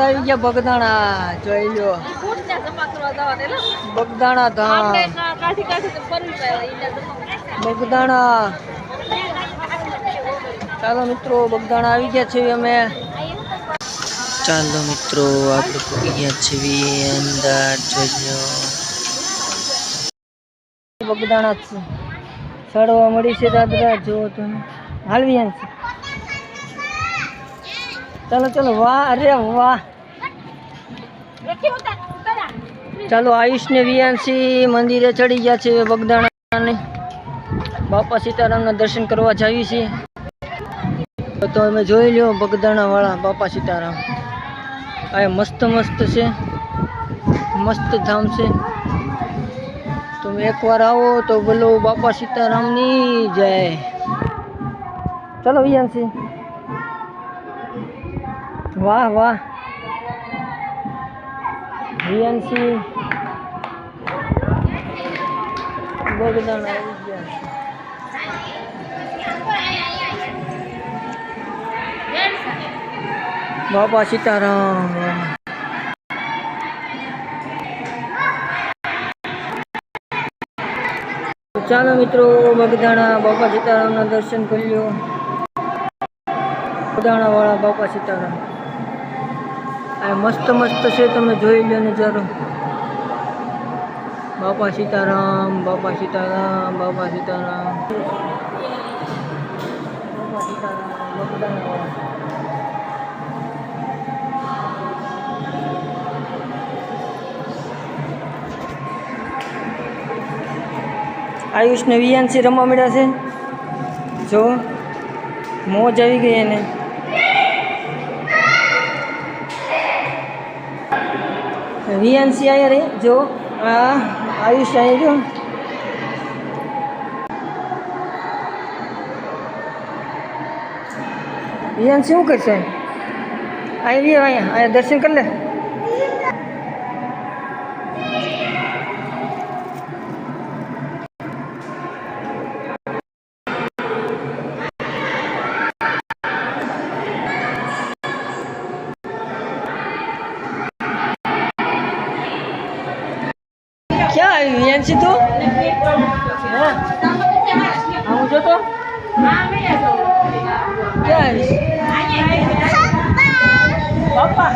આવી ગયા બગદાણા જોઈ લો બગદાણા ધામ બગદાણા ચાલો મિત્રો બગદાણા આવી ગયા છે અમે ચાલો મિત્રો આપણે પૂકી ગયા છીએ અંદર જોઈ લો બગદાણા છે ચડવા મળી છે દાદરા જો તમે હાલવી છે ચાલો ચાલો વાહ અરે વાહ ચાલો આયુષ ને વિયાંશી મંદિરે ચડી ગયા છે બગદાણા બાપા સીતારામના દર્શન કરવા જઈએ છીએ તો અમે જોઈ લો બગદાણા વાળા બાપા સીતારામ આ મસ્ત મસ્ત છે મસ્ત ધામ છે તમે એકવાર આવો તો બોલો બાપા સીતારામની જય ચાલો વિયાંશી વાહ વાહ વિયાંશી બગદાણા આવી ગયા બાપા સીતારામ ચાલો મિત્રો બગદાણા બાપા સીતારામના દર્શન કરી લો બગદાણા વાળા બાપા સીતારામ આ મસ્ત મસ્ત છે તમે જોઈ લો નજારો બાપા સીતારામ બાપા સીતારામ બાપા સીતારામ બાપા સીતારામ બગદાણા વાળા આયુષ ને વિયાંશી રમવા મળ્યા છે જો મોજ આવી ગઈ એને વિયાંશી અહીંયા રે જો આ આયુષ અહીંયા જો વિયાંશી શું કરશે અહીંયા દર્શન કરી લે क्या वियांशी तू हम जो तो क्या पापा